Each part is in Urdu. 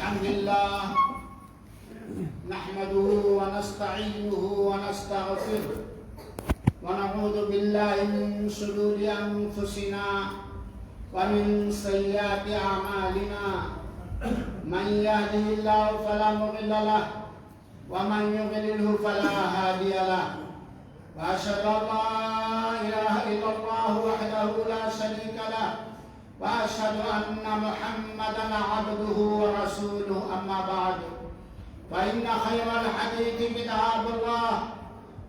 الحمد لله نحمده ونستعينه ونستغفره ونعوذ بالله من شرور أنفسنا ومن سيئات أعمالنا من يهده الله فلا مضل له ومن يضلل فلا هادي له وأشهد أن لا إله إلا الله وحده لا شريك له وأشهد أن محمدا عبده ورسوله أما بعد فإن خير الحديث كتاب الله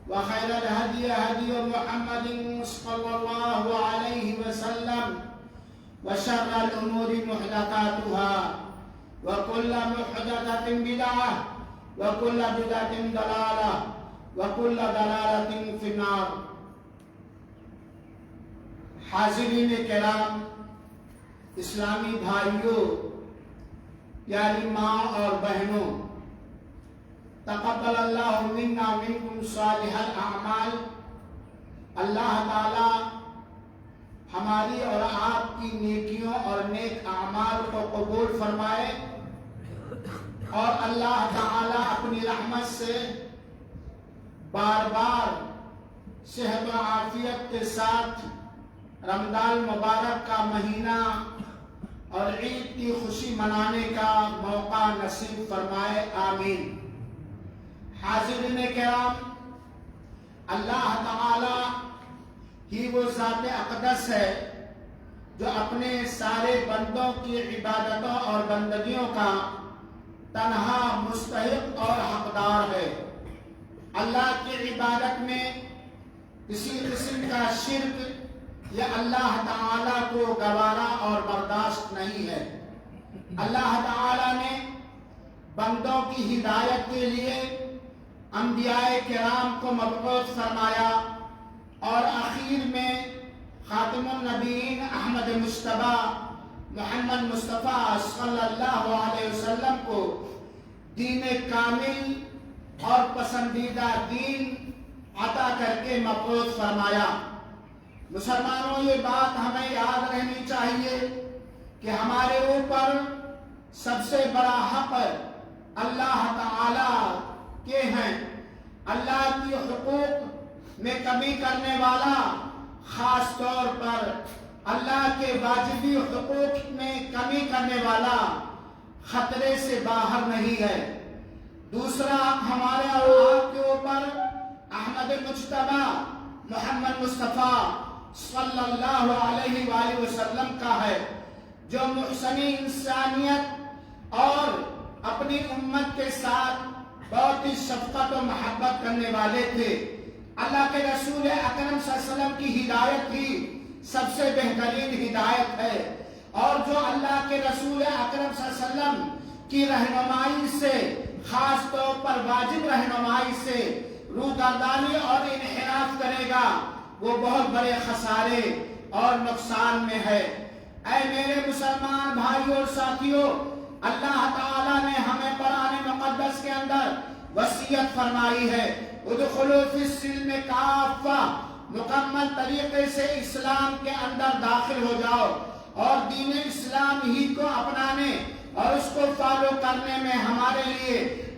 وخير الهدي هدي محمد صلى الله عليه وسلم وشر الأمور محدثاتها وكل محدثة بدعة وكل بدعة ضلالة وكل ضلالة في النار. حاضرین کرام، اسلامی بھائیوں، پیاری ماں اور بہنوں، تقبل اللہ منا منکم صالح الاعمال. اللہ تعالی ہماری اور آپ کی نیکیوں اور نیک اعمال کو قبول فرمائے، اور اللہ تعالی اپنی رحمت سے بار بار صحت و عافیت کے ساتھ رمضان مبارک کا مہینہ اور عید کی خوشی منانے کا موقع نصیب فرمائے، آمین. حاضرین کرام، اللہ تعالی ہی وہ ذات اقدس ہے جو اپنے سارے بندوں کی عبادتوں اور بندگیوں کا تنہا مستحق اور حقدار ہے. اللہ کی عبادت میں کسی قسم کا شرک یا اللہ تعالیٰ کو گوارا اور برداشت نہیں ہے. اللہ تعالیٰ نے بندوں کی ہدایت کے لیے انبیاء کرام کو مبعوث فرمایا، اور اخیر میں خاتم النبیین احمد مصطفیٰ محمد مصطفیٰ صلی اللہ علیہ وسلم کو دین کامل اور پسندیدہ دین عطا کر کے مبعوث فرمایا. مسلمانوں، یہ بات ہمیں یاد رہنی چاہیے کہ ہمارے اوپر سب سے بڑا حق اللہ تعالی کے ہیں. اللہ کی حقوق میں کمی کرنے والا، خاص طور پر اللہ کے واجبی حقوق میں کمی کرنے والا، خطرے سے باہر نہیں ہے. دوسرا، ہمارے اور آپ کے اوپر احمد مجتبی محمد مصطفیٰ صلی اللہ علیہ وآلہ وسلم کا ہے، جو محسنی انسانیت اور اپنی امت کے ساتھ بہت ہی شفقت و محبت کرنے والے تھے. اللہ کے رسول اکرم صلی اللہ علیہ وسلم کی ہدایت ہی سب سے بہترین ہدایت ہے، اور جو اللہ کے رسول اکرم صلی اللہ علیہ وسلم کی رہنمائی سے، خاص طور پر واجب رہنمائی سے روگردانی اور انحراف کرے گا، وہ بہت بڑے خسارے اور نقصان میں ہے. اے میرے مسلمان بھائیوں اور ساتھیوں، اللہ تعالیٰ نے ہمیں قرآن مقدس کے اندر وصیت فرمائی ہے، ادخلوا فی السلم کافہ، مکمل طریقے سے اسلام کے اندر داخل ہو جاؤ، اور دین اسلام ہی کو اپنانے اور اس کو فالو کرنے میں ہمارے لیے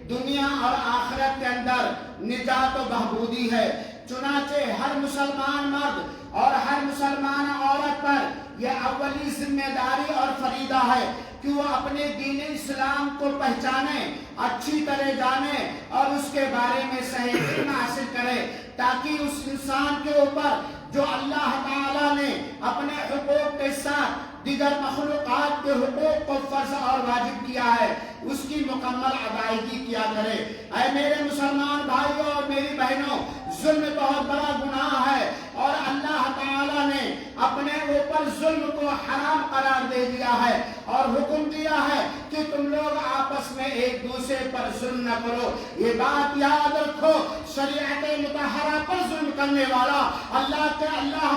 دنیا اور آخرت کے اندر نجات و بہبودی ہے. چنانچہ ہر مسلمان مرد اور ہر مسلمان عورت پر یہ اولی ذمہ داری اور فریضہ ہے کہ وہ اپنے دین اسلام کو پہچانے، اچھی طرح جانے اور اس کے بارے میں صحیح علم حاصل کرے، تاکہ اس انسان کے اوپر جو اللہ تعالیٰ نے اپنے حقوق کے ساتھ دیگر مخلوقات کے حقوق کو فرض اور واجب کیا ہے، اس کی مکمل ادائیگی کیا کرے. اے میرے مسلمان بھائیوں اور میری بہنوں، ظلم بہت بڑا گناہ ہے، اور اللہ تعالیٰ نے اپنے اوپر ظلم کو حرام قرار دے دیا ہے اور حکم دیا ہے کہ تم لوگ آپس میں ایک دوسرے پر ظلم نہ کرو. یہ بات یاد رکھو، شریعت مطہرہ پر ظلم کرنے والا، اللہ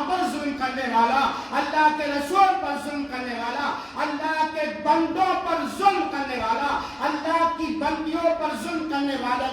پر ظلم کرنے والا، اللہ کے رسول پر ظلم کرنے والا، اللہ کے بندوں پر ظلم کرنے والا، اللہ کی بندیوں پر ظلم کرنے والا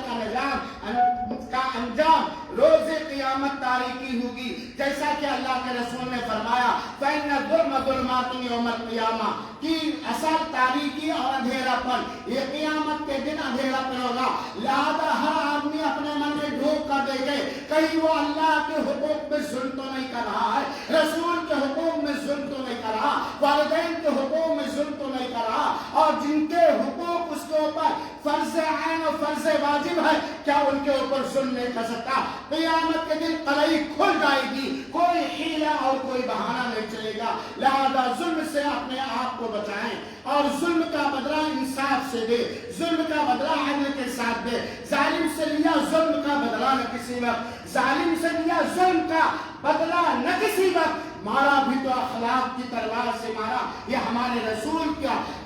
کا انجام روز قیامت قیامت تاریکی ہوگی، جیسا کہ اللہ کے رسول نے فرمایا فَإِنَّ الظُّلْمَ ظُلُمَاتٌ يَوْمَ الْقِيَامَةِ کہ اصل تاریکی اور اندھیرا پن یہ قیامت کے دن اندھیرا پن ہوگا۔ لہذا ہر آدمی اپنے من میں ڈھونڈ کر دے گئے کہیں وہ اللہ کے حقوق میں ظلم تو نہیں کر رہا ہے، رسول کے حقوق میں ظلم تو نہیں کر رہا، والدین کے حقوق میں ظلم تو نہیں کر رہا، اور جن کے حقوق اس کے اوپر فرض عین اور فرض واجب ہے کیا ان کے اوپر ظلم نہیں کر سکتا؟ قیامت کے دن قلعی کھل جائے گی، کوئی حیلہ اور کوئی بہانہ نہیں چلے گا۔ لہذا ظلم سے اپنے آپ کو بچائیں اور ظلم کا بدلہ انصاف سے دے، ظلم کا بدلہ عدل کے ساتھ دے۔ ظالم سے لیا ظلم کا بدلہ نہ کسی وقت، ظالم سے لیا ظلم کا بدلہ نہ کسی وقت، مارا بھی تو اخلاق کی تلوار سے مارا، یہ ہمارے رسول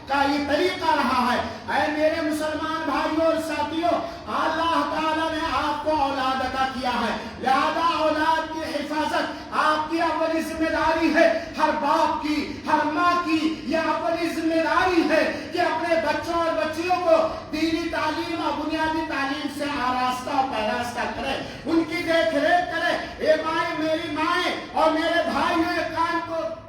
کا یہ طریقہ رہا ہے۔ اے میرے مسلمان بھائیوں اور ساتھیوں، اللہ تعالیٰ نے آپ کو اولاد عطا کیا ہے، لہذا اولاد کی حفاظت آپ کی اولی ذمہ داری ہے۔ ہر باپ کی، ہر ماں کی یہ اولی ذمہ داری ہے کہ اپنے بچوں اور بچیوں کو دینی تعلیم اور بنیادی تعلیم سے آراستہ اور پیراستہ کرے، ان کی دیکھ ریکھ کرے۔ اے مائیں، میری مائیں اور میرے بھائی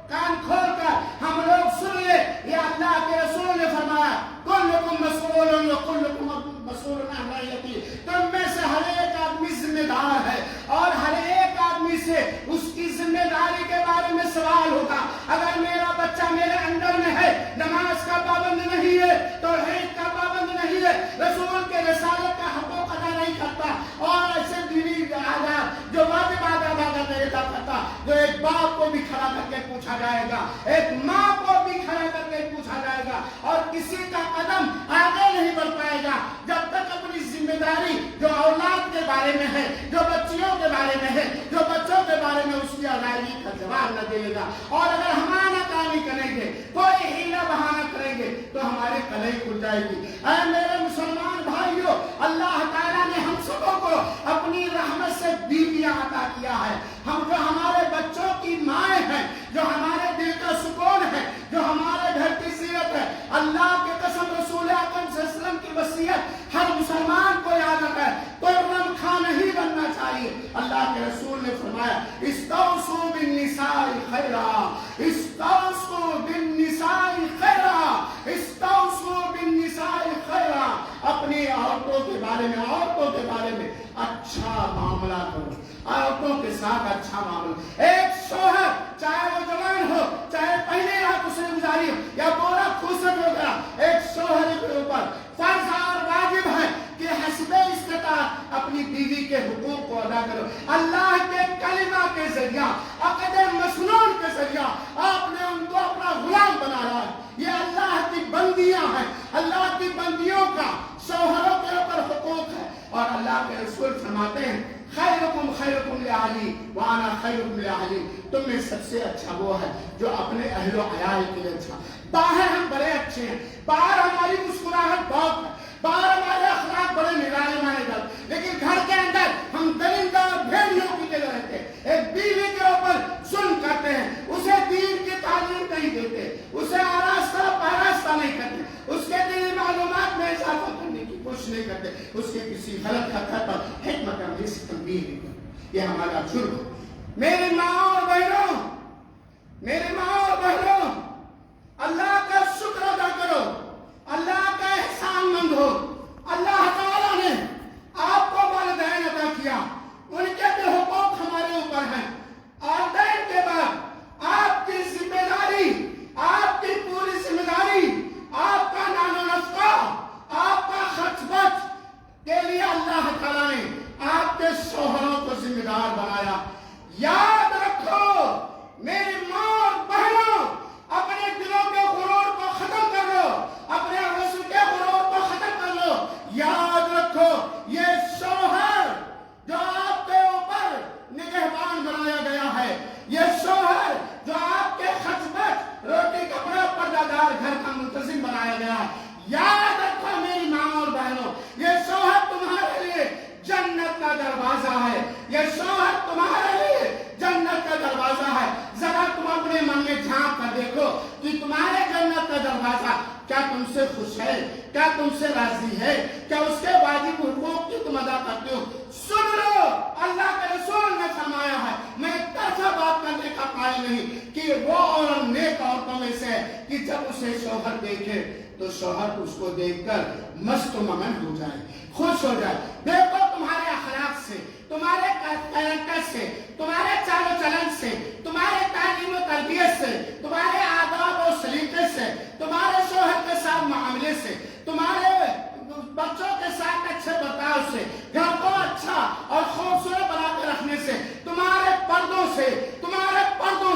کان کھول کر ہم لوگ سن لے، یہ اللہ کے رسول نے فرمایا کلکم مسئول وکلکم مسئول عن رعیتہ، تم میں سے ہر ایک آدمی ذمہ دار ہے اور ہر ایک آدمی سے اس کی ذمہ داری کے بارے میں سوال ہوگا۔ اگر میرا بچہ میرے انڈر میں ہے، نماز کا پابند نہیں ہے، توحید کا پابند نہیں ہے، رسول کے رسالت کا حقوق ادا نہیں کرتا اور ایسے دینی آداب جو واجب آداب نہیں ادا کرتا، جو ایک باپ کو بھی کھڑا کر کے پوچھا جائے گا، ایک ماں کو بھی کھڑا کر کے پوچھا جائے گا، اور کسی کا قدم آگے نہیں بڑھ پائے گا جب تک اپنی ذمہ داری جو اولاد کے بارے میں ہے، جو بچیوں کے بارے میں ہے، جو بچوں کے بارے میں اس کی ادائیگی کا جواب نہ دے گا۔ اور اگر ہم ناکامی کریں گے، کوئی ہیلا بہانہ کریں گے تو ہمارے کلئی کھل جائے گی۔ اے میرے مسلمان بھائیوں، اللہ تعالیٰ نے ہم سبوں کو اپنی رحمت سے بیویاں عطا کیا ہے، ہم جو ہمارے بچوں کی مائیں ہیں، جو ہمارے دل کا سکون ہے، جو ہمارے گھر کی زینت ہے، اللہ کے قسم رسول اکرم صلی اللہ علیہ وسلم کی وصیت ہر مسلمان کو یاد رکھے، قربان خواہ نہیں بننا چاہیے۔ اللہ کے رسول نے فرمایا استوصوا بالنساء خیرا، استوصوا بالنساء خیرا، استوصوا بالنساء خیرا، اپنی عورتوں کے بارے میں اچھا معاملہ کرو، عورتوں کے ساتھ اچھا معاملہ۔ ایک شوہر چاہے وہ جوان ہو، چاہے پہلے رات اس نے گزاری ہو یا بورا خوشت ہو گیا، ایک شوہر کے اوپر فرض اور واجب ہے کہ حسب استطاعت اپنی بیوی کے حقوق کو ادا کرو۔ اللہ کے کلمہ کے ذریعہ، عقد مسنون کے ذریعہ آپ نے ان کو اپنا غلام بنایا ہے۔ یہ اللہ کی بندیاں ہیں، اللہ کی بندیوں کا شوہروں کے اوپر حقوق ہے، اور اللہ کے رسول فرماتے ہیں خیرکم خیرکم لأہلی وانا خیرکم لأہلی، تم میں سب سے اچھا وہ ہے جو اپنے اہل و عیال کے لیے اچھا۔ باہر ہم بڑے اچھے ہیں، باہر ہماری مسکراہٹ بہت ہے، باہر ہمارے اخلاق بڑے نرالے مانے جاتے، لیکن گھر کے اندر ہم درندہ اور بھیڑیوں کی طرح رہتے ہیں، ایک بیوی کے اوپر ظلم کرتے ہیں، اسے دین کی تعلیم نہیں دیتے، اسے آراستہ پاراستہ نہیں کرتے، اس کے دینی معلومات میں اضافہ کرنے کی کوشش نہیں کرتے، اس کے کسی غلط حرکت پر حکمت عملی سے تنبیہ نہیں کرتے۔ یہ ہمارا جرم ہے۔ میری ماں اور بہنوں، اللہ کا شکر ادا کرو، اللہ کا احسان مند ہو۔ اللہ تعالیٰ نے آپ کو والدین عطا کیا، ان کے بھی حقوق ہمارے اوپر ہیں، اور دین کے بعد آپ کی ذمہ داری، آپ کی پوری ذمہ داری، آپ کا نان و نفقہ، آپ کا خرچ بچ کے لیے اللہ تعالیٰ نے آپ کے شوہروں کو ذمہ دار بنایا۔ یاد رکھو میری ماں اور بہنوں، اپنے دلوں کے غرور کو ختم کر لو، اپنے رسول کے غرور کو ختم کر لو۔ یاد رکھو یہ شوہر جو آپ کے اوپر نگہبان بنایا گیا ہے، یہ شوہر جو آپ کے خرچ بچ روٹی کپڑا پردہ دار گھر کا منتظم بنایا گیا ہے، یاد رکھو میری ماں اور بہنوں، یہ شوہر تمہارے لیے جنت کا دروازہ ہے، یہ شوہر تمہارے لیے جنت کا دروازہ ہے۔ ذرا تم اپنے من میں جھانک کر دیکھو کہ تمہارے جنت کا دروازہ کیا تم سے خوش ہے؟ کیا تم سے راضی ہے؟ کیا اس کے واجب حقوق کی تم ادا کرتے ہو؟ سن لو، اللہ کے رسول نے فرمایا ہے، میں ایک طرفہ بات کرنے کا قائل نہیں کہ وہ عورت نیک عورتوں میں سے ہے کہ جب اسے شوہر دیکھے تو شوہر اس کو دیکھ کر مست و مگن ہو جائے، خوش ہو جائے۔ دیکھو تمہارے اخلاق سے، تمہارے کریکٹر سے، تمہارے چال و چلن سے، تمہارے تعلیم و تربیت سے، تمہارے آداب و سلیقے سے، تمہارے شوہر کے ساتھ معاملے سے، تمہارے بچوں کے ساتھ اچھے برتاؤ سے، گھر کو اچھا اور خوبصورت بنا کے رکھنے سے، تمہارے پردوں سے، تمہارے تقوی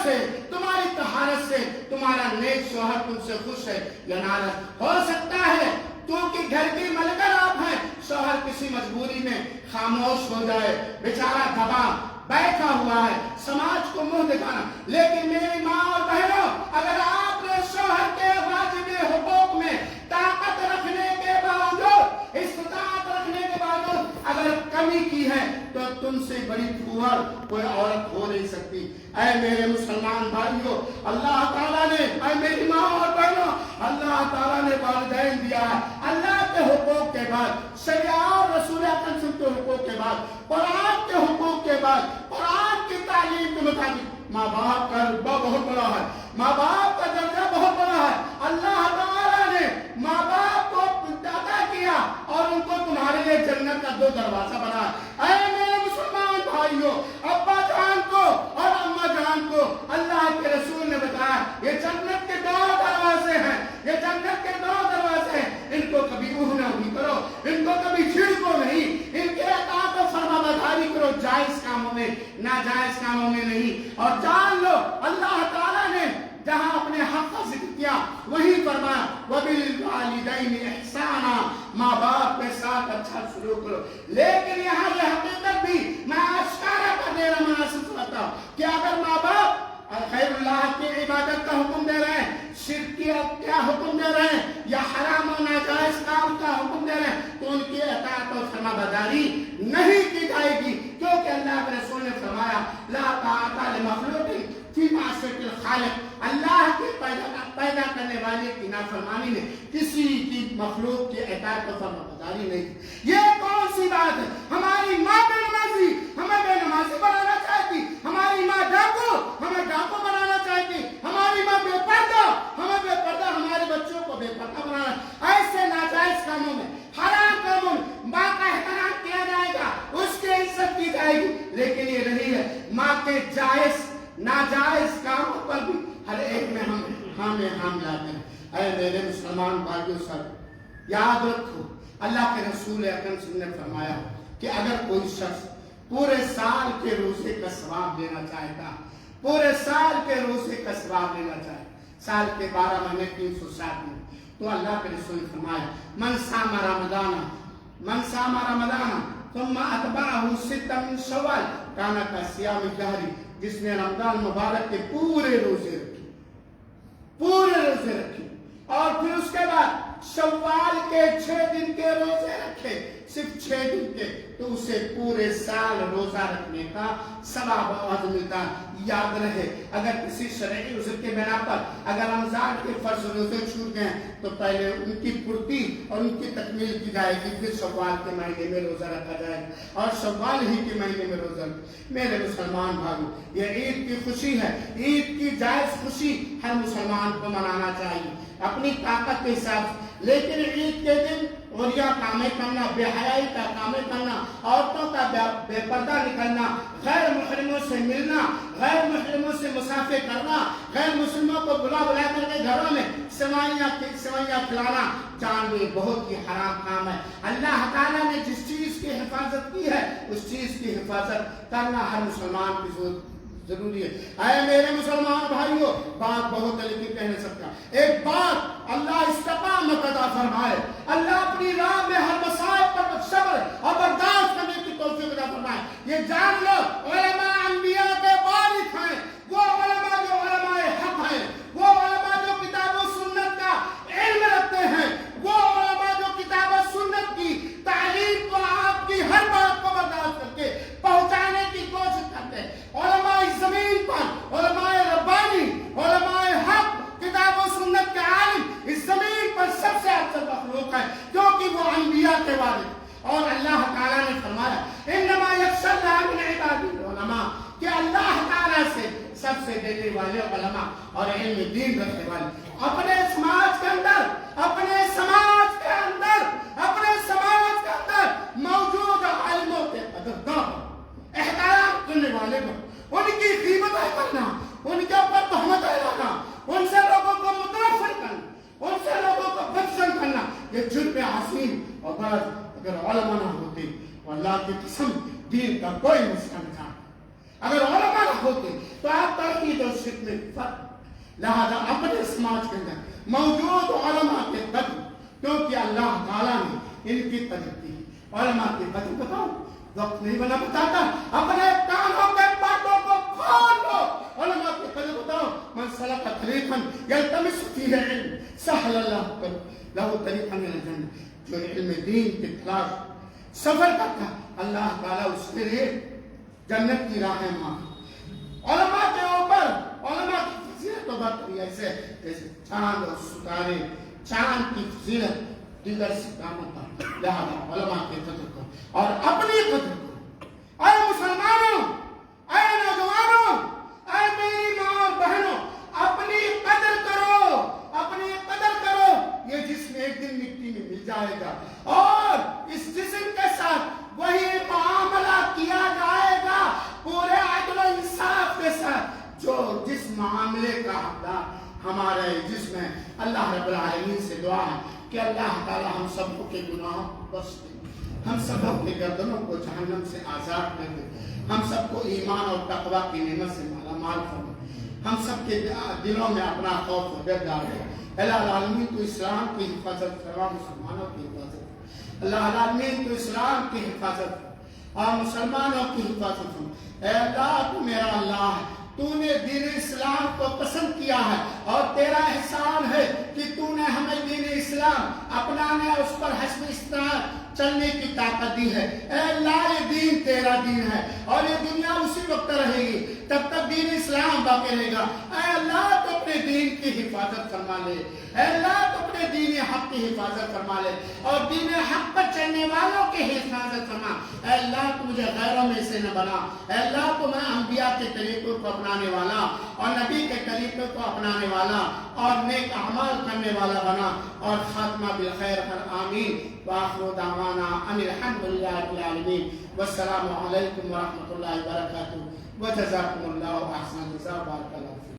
سے، تمہاری طہارت سے تمہارا نیک شوہر تم سے خوش ہے یا ناراض ہو سکتا ہے کیونکہ گھر کی ملکہ آپ ہیں، شوہر کسی مجبوری میں خاموش ہو جائے، بیچارہ دبا بیٹھا ہوا ہے، سماج کو منہ دکھانا۔ لیکن میری ماں اور بہنوں، اگر آپ نے شوہر کے واجب حقوق میں طاقت رکھنے کے باوجود، استطاعت رکھنے کے باوجود اگر کمی کی ہے تو تم سے بڑی پھوہر کوئی عورت ہو نہیں سکتی۔ اے میرے مسلمان بھائیوں، اللہ تعالیٰ نے، اے میری ماں اور بہنوں، اللہ تعالیٰ نے والدین دیا ہے۔ اللہ کے حقوق کے بعد، شریعہ اور رسول اکرم صلی اللہ علیہ وسلم کے حقوق کے بعد، قرآن کے حقوق کے بعد، قرآن کی تعلیم کے مطابق ماں باپ کا رتبہ بہت بڑا ہے، ماں باپ کا درجہ بہت بڑا ہے۔ اللہ تعالیٰ نے ماں باپ کو عطا کیا اور ان کو تمہارے لیے جنت کا 2 دروازہ بنا۔ اے میرے مسلمان بھائیوں، ابا جان کو اور اماں جان کو اللہ کے رسول نے بتایا یہ جنت کے 2 دروازے ہیں، یہ جنت کے 2 دروازے ہیں، ان کو کبھی اوہ نہ اوہی کرو، ان کو کبھی چھڑکو نہیں، ان کے اطاعت و فرمانبرداری کرو، جائز کاموں میں، ناجائز کاموں میں نہیں۔ اور جان لو اللہ تعالیٰ نے جہاں اپنے حق کا ذکر کیا وہی فرمایا وَبِالْوَالِدَيْنِ إِحْسَانًا، ماں باپ کے ساتھ اچھا سلوک کرو۔ لیکن یہاں یہ حقیقت بھی میں آشکارا کر دینا مناسب سمجھتا ہوں کہ اگر ماں باپ غیر اللہ کی عبادت کا حکم دے رہے ہیں، شرک کیا حکم دے رہے ہیں، یا حرام و ناجائز کام کا حکم دے رہے ہیں، تو ان کی اطاعت و فرمانبرداری نہیں کی جائے گی، کیونکہ اللہ کے رسول نے فرمایا لا طاعت لمخلوق فی معصیت الخالق، اللہ کے پیدا کرنے والے کی نافرمانی میں کسی کی مخلوق کی اطاعت و فرمانبرداری نہیں کی۔ یہ کون سی بات ہے؟ ہماری ماں بے نمازی ہمیں بے نمازی بنانا چاہتی، ہماری ماں ڈاکو ہمیں ڈاکو بنانا چاہتی، ہماری ماں بے پردہ ہمیں بے پردہ، ہمارے بچوں کو بے پردہ بنانا۔ ایسے ناجائز کاموں میں، حرام کاموں میں ماں کا احترام کیا جائے گا، اس کی عزت کی جائے گی، لیکن یہ نہیں ہے ماں کے جائز ناجائز کاموں پر بھی ہر ایک میں ہم لاتے ہیں۔ اے میرے مسلمان بھائیوں، سب یاد رکھو اللہ کے رسول اکرم صلی اللہ علیہ وسلم نے فرمایا کہ اگر کوئی شخص پورے سال کے روزے کا ثواب لینا چاہتا، پورے سال کے روزے کا ثواب لینا چاہے، سال کے 12 مہینے 360 دن، تو اللہ کے رسول نے فرمایا من صام رمضان ثم اتبعه 6 من شوال کان کصیام الدہر، جس نے رمضان مبارک کے پورے روزے رکھے اور پھر اس کے بعد شوال کے 6 دن کے روزے رکھے، صرف 6 دن کے، تو اسے پورے سال روزہ رکھنے کا ثواب اور ملتا۔ یاد رہے اگر کسی شرعی عذر کے بنا پر اگر رمضان کے فرض روزے چھوٹ گئے تو پہلے ان کی پورتی اور ان کی تکمیل کی جائے گی، پھر شوال کے مہینے میں روزہ رکھا جائے گا اور شوال ہی کے مہینے میں روزہ رکھا۔ میرے مسلمان بھائیو، یہ عید کی خوشی ہے، عید کی جائز خوشی ہر مسلمان کو منانا چاہیے اپنی طاقت کے حساب سے، لیکن عید کے دن غریہ کامیں کرنا، بے حیائی کا کامیں کرنا، عورتوں کا بے پردہ نکلنا، غیر محرموں سے ملنا، غیر محرموں سے مسافر کرنا، غیر مسلموں کو بلا کر کے گھروں میں سوئیاں کھلانا، جان یہ بہت ہی حرام کام ہے۔ اللہ تعالیٰ نے جس چیز کی حفاظت کی ہے اس چیز کی حفاظت کرنا ہر مسلمان کی ضروری ہے۔ اے میرے مسلمان بھائیوں، بات بہت ہے لیکن کہہ نہیں سکتا، ایک بات اللہ استقامت عطا فرمائے، اللہ اپنی راہ میں ہر مصائب پر صبر اور برداشت کرنے کی توفیق عطا فرمائے۔ یہ جان لو علماء انبیاء کے وارث ہیں، وہ علماء جو علماء حق ہیں، وہ علماء جو کتاب و سنت کا علم رکھتے ہیں، وہ علماء جو کتاب و سنت کی تعلیم کو آپ کی ہر بات کو برداشت کر کے پہنچانے کی کوشش کرتے ہیں۔ علماء زمین پر، علماء ربانی، علماء حق، کتاب و سنت کے والد. اور اللہ تعالیٰ نے فرمایا انما یخشی اللہ من عبادہ العلماء کہ اللہ تعالیٰ سے سب سے ڈرنے والے علماء اور علم دین رکھنے والے. اپنے سماج کے اندر موجود عالموں کے قدردان احترام کرنے والے کو ان کی قیمتیں کرنا، ان کے اوپر تہمتیں لانا، ان سے لوگوں کو متنفر کرنا، ان سے لوگوں کو بدپسند کرنا، یہ جرم عظیم. اور بس اگر علماء نہ ہوتے واللہ کی قسم دین کا کوئی مسئلہ نہ تھا. اگر علماء نہ ہوتے تو آپ توحید اور شرک میں فرق. لہذا اپنے سماج کے اندر موجود علماء کے قدر، کیونکہ اللہ تعالیٰ نے ان کی قدر کی. علماء کی قدر بتاؤ، وقت نہیں بنا بتاتا، اپنے کانوں کے باتوں کو کھول لو. علماء کی قدر بتاؤ. من سلک طریقا یلتمس فیہ علم سہل اللہ لہ طریقا الی الجنہ. جو علم دین کی تلاش سفر کرتا اللہ تعالیٰ اس کے لیے جنت کی راہیں ماں. علماء کے اوپر علماء کی فضیلت و برتری ایسے چاند اور ستارے، چاند کی فضیلت دیگر ستاروں پر. لہذا علماء کی قدر کو اور اپنی قدر کو. اے مسلمانوں، اے نوجوانوں، اے میری ماں اور بہنوں، اپنی قدر کرو، اپنی قدر کرو. یہ جسم ایک دن مٹی میں مل جائے گا اور اس جسم کے ساتھ وہی معاملہ کیا جائے گا پورے عدل و انصاف کے ساتھ جو جس معاملے کا حقدار ہمارے جسم ہے. اللہ رب العالمین سے دعا ہے کہ اللہ تعالی ہم سب کے گناہوں کو بخش دے، ہم سب کے گردنوں کو جہنم سے آزاد کر دے، ہم سب کو ایمان اور تقوی کی نعمت سے مالا مال فرمائے، ہم سب کے دلوں میں اپنا خوف و ڈر ڈالے. اللہ العالمین تو اسلام کی حفاظت فرما، مسلمانوں کی حفاظت. اللہ العالمین تو اسلام کی حفاظت اور مسلمانوں کی حفاظت. اے اللہ تو میرا اللہ ہے، تو نے دین اسلام کو پسند کیا ہے اور تیرا احسان ہے کہ تو نے ہمیں دین اسلام اپنانے اس پر حسب استطاعت چلنے کی طاقت دی ہے. اے اللہ یہ دین تیرا دین ہے اور یہ دنیا اسی وقت رہے گی تب تک دین اسلام باقی رہے گا. اے اللہ تو اپنے دین کی حفاظت فرما لے. اے اللہ تو اپنے دین حق کی حفاظت فرما لے اور دین حق پر چلنے والوں کی حفاظت فرما. اے اللہ تو مجھے غیروں میں سے نہ بنا. اے اللہ تو میں انبیاء کے طریقوں کو اپنانے والا اور نبی کے طریقوں کو اپنانے والا اور نیک اعمال کرنے والا بنا اور خاتمہ بالخیر کر. آمین. وآخر دعوانا ان الحمد للہ رب العالمین. والسلام علیکم ورحمۃ اللہ وبرکاتہ. وجزاکم اللہ احسن الجزاء. بارک اللہ.